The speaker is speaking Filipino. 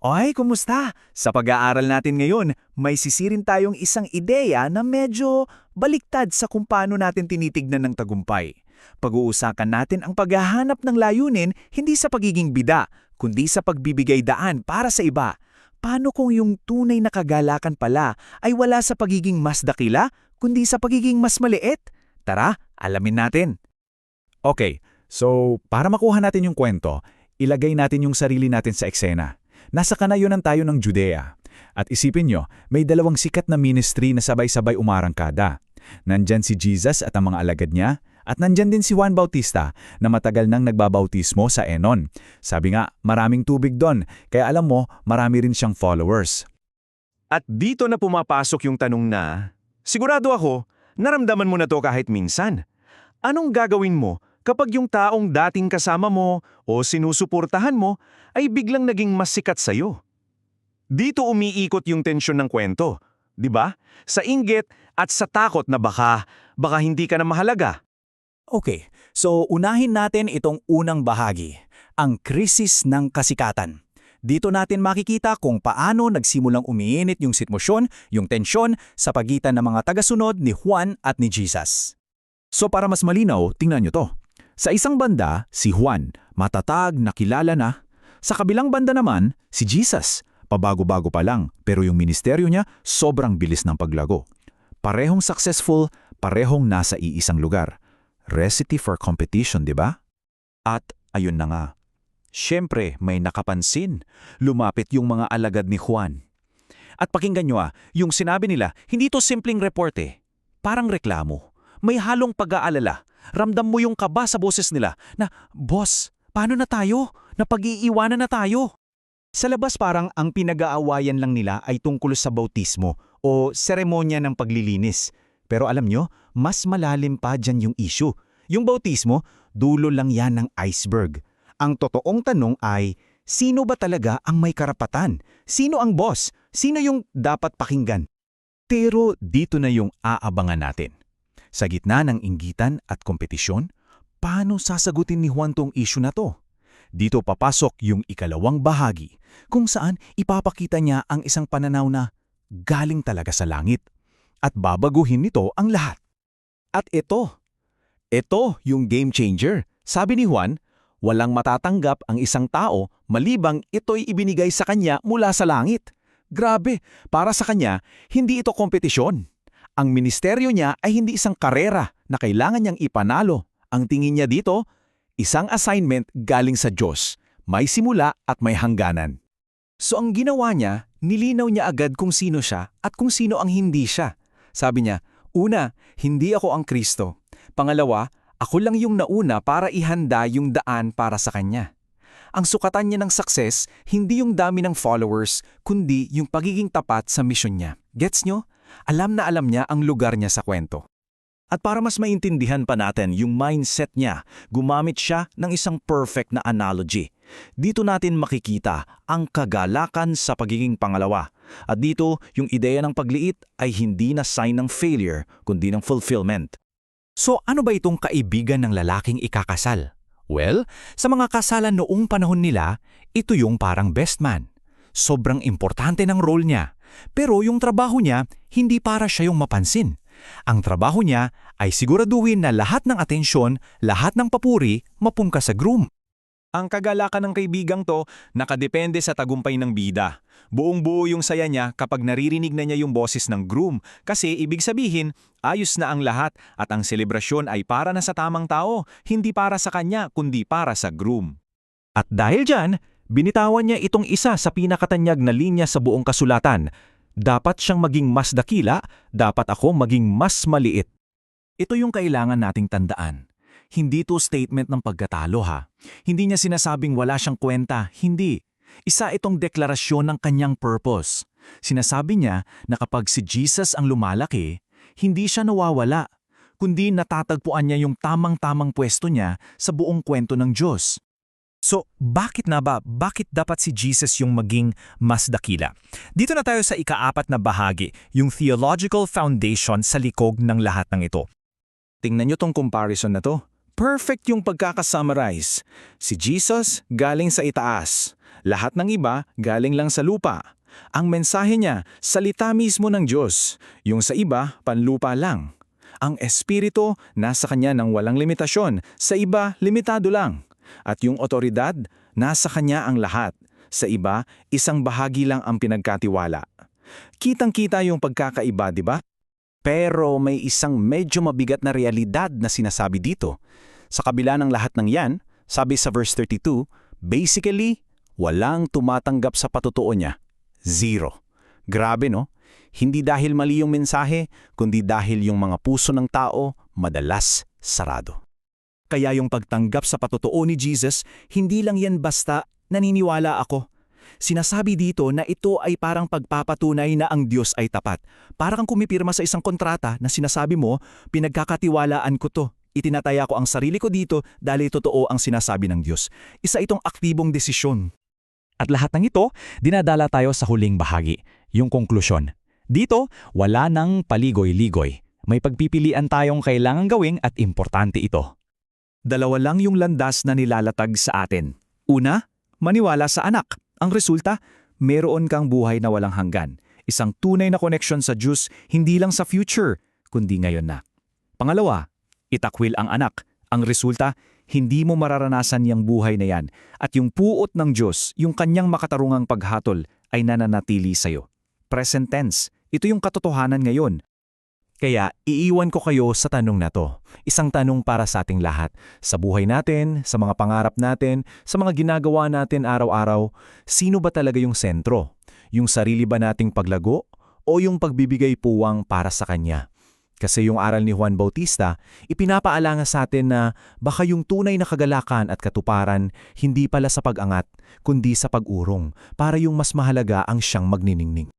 Oy, kumusta? Sa pag-aaral natin ngayon, may sisirin tayong isang ideya na medyo baliktad sa kung paano natin tinitignan ng tagumpay. Pag-uusapan natin ang paghahanap ng layunin hindi sa pagiging bida, kundi sa pagbibigay daan para sa iba. Paano kung yung tunay na kagalakan pala ay wala sa pagiging mas dakila, kundi sa pagiging mas maliit? Tara, alamin natin. Okay, so para makuha natin yung kwento, ilagay natin yung sarili natin sa eksena. Nasa kanayunan tayo ng Judea. At isipin nyo, may dalawang sikat na ministry na sabay-sabay umarangkada. Nandyan si Jesus at ang mga alagad niya, at nandyan din si Juan Bautista na matagal nang nagbabautismo sa Enon. Sabi nga, maraming tubig doon, kaya alam mo, marami rin siyang followers. At dito na pumapasok yung tanong na, sigurado ako, naramdaman mo na to kahit minsan. Anong gagawin mo kapag yung taong dating kasama mo o sinusuportahan mo ay biglang naging mas sikat sa'yo? Dito umiikot yung tensyon ng kwento, di ba? Sa inggit at sa takot na baka hindi ka na mahalaga. Okay, so unahin natin itong unang bahagi, ang krisis ng kasikatan. Dito natin makikita kung paano nagsimulang umiinit yung sitwasyon, yung tensyon sa pagitan ng mga tagasunod ni Juan at ni Jesus. So para mas malinaw, tingnan nyo to. Sa isang banda, si Juan, matatag, nakilala na. Sa kabilang banda naman, si Jesus, pabago-bago pa lang, pero yung ministeryo niya sobrang bilis ng paglago. Parehong successful, parehong nasa iisang lugar. Recipe for competition, di ba? At ayun na nga. Siyempre, may nakapansin. Lumapit yung mga alagad ni Juan. At pakinggan nyo yung sinabi nila, hindi to simpleng report Parang reklamo. May halong pag-aalala. Ramdam mo yung kaba sa boses nila na, Boss, paano na tayo? Napag-iiwanan na tayo. Sa labas parang ang pinag-aawayan lang nila ay tungkol sa bautismo o seremonya ng paglilinis. Pero alam nyo, mas malalim pa dyan yung issue. Yung bautismo, dulo lang yan ng iceberg. Ang totoong tanong ay, sino ba talaga ang may karapatan? Sino ang boss? Sino yung dapat pakinggan? Pero dito na yung aabangan natin. Sa gitna ng inggitan at kompetisyon, paano sasagutin ni Juan tong issue na to? Dito papasok yung ikalawang bahagi, kung saan ipapakita niya ang isang pananaw na galing talaga sa langit. At babaguhin nito ang lahat. At ito yung game changer. Sabi ni Juan, walang matatanggap ang isang tao malibang ito'y ibinigay sa kanya mula sa langit. Grabe, para sa kanya, hindi ito kompetisyon. Ang ministeryo niya ay hindi isang karera na kailangan niyang ipanalo. Ang tingin niya dito, isang assignment galing sa Diyos. May simula at may hangganan. So ang ginawa niya, nilinaw niya agad kung sino siya at kung sino ang hindi siya. Sabi niya, una, hindi ako ang Kristo. Pangalawa, ako lang yung nauna para ihanda yung daan para sa kanya. Ang sukatan niya ng success, hindi yung dami ng followers, kundi yung pagiging tapat sa misyon niya. Gets nyo? Alam na alam niya ang lugar niya sa kwento. At para mas maintindihan pa natin yung mindset niya, gumamit siya ng isang perfect na analogy. Dito natin makikita ang kagalakan sa pagiging pangalawa. At dito, yung ideya ng pagliit ay hindi na sign ng failure, kundi ng fulfillment. So ano ba itong kaibigan ng lalaking ikakasal? Well, sa mga kasalan noong panahon nila, ito yung parang best man. Sobrang importante ng role niya. Pero yung trabaho niya, hindi para siya yung mapansin. Ang trabaho niya ay siguraduhin na lahat ng atensyon, lahat ng papuri, mapunta sa groom. Ang kagalakan ng kaibigang to nakadepende sa tagumpay ng bida. Buong-buo yung saya niya kapag naririnig na niya yung boses ng groom kasi ibig sabihin, ayos na ang lahat at ang selebrasyon ay para na sa tamang tao, hindi para sa kanya kundi para sa groom. At dahil dyan, binitawan niya itong isa sa pinakatanyag na linya sa buong kasulatan. Dapat siyang maging mas dakila, dapat ako maging mas maliit. Ito yung kailangan nating tandaan. Hindi to statement ng pagkatalo Hindi niya sinasabing wala siyang kwenta, hindi. Isa itong deklarasyon ng kanyang purpose. Sinasabi niya na kapag si Jesus ang lumalaki, hindi siya nawawala, kundi natatagpuan niya yung tamang-tamang pwesto niya sa buong kwento ng Diyos. So, bakit dapat si Jesus yung maging mas dakila? Dito na tayo sa ikaapat na bahagi, yung theological foundation sa likod ng lahat ng ito. Tingnan niyo tong comparison na to. Perfect yung pagkakasummarize. Si Jesus galing sa itaas. Lahat ng iba galing lang sa lupa. Ang mensahe niya, salita mismo ng Diyos. Yung sa iba, panlupa lang. Ang espiritu, nasa kanya ng walang limitasyon. Sa iba, limitado lang. At yung otoridad, nasa kanya ang lahat. Sa iba, isang bahagi lang ang pinagkatiwala. Kitang-kita yung pagkakaiba, di ba? Pero may isang medyo mabigat na realidad na sinasabi dito. Sa kabila ng lahat ng yan, sabi sa verse 32, basically, walang tumatanggap sa patotoo niya. Zero. Grabe no? Hindi dahil mali yung mensahe, kundi dahil yung mga puso ng tao madalas sarado. Kaya yung pagtanggap sa patotoo ni Jesus, hindi lang yan basta naniniwala ako. Sinasabi dito na ito ay parang pagpapatunay na ang Diyos ay tapat. Parang kang kumipirma sa isang kontrata na sinasabi mo, pinagkakatiwalaan ko to. Itinataya ko ang sarili ko dito dahil totoo ang sinasabi ng Diyos. Isa itong aktibong desisyon. At lahat ng ito, dinadala tayo sa huling bahagi, yung konklusyon. Dito, wala nang paligoy-ligoy. May pagpipilian tayong kailangang gawin at importante ito. Dalawa lang yung landas na nilalatag sa atin. Una, maniwala sa anak. Ang resulta, meron kang buhay na walang hanggan. Isang tunay na connection sa Diyos, hindi lang sa future, kundi ngayon na. Pangalawa, itakwil ang anak. Ang resulta, hindi mo mararanasan yung buhay na yan. At yung puot ng Diyos, yung kanyang makatarungang paghatol, ay nananatili sa'yo. Present tense, ito yung katotohanan ngayon. Kaya iiwan ko kayo sa tanong na to. Isang tanong para sa ating lahat. Sa buhay natin, sa mga pangarap natin, sa mga ginagawa natin araw-araw, sino ba talaga yung sentro? Yung sarili ba nating paglago o yung pagbibigay puwang para sa Kanya? Kasi yung aral ni Juan Bautista, ipinapaalanga sa atin na baka yung tunay na kagalakan at katuparan hindi pala sa pag-angat, kundi sa pag-urong, para yung mas mahalaga ang siyang magniningning.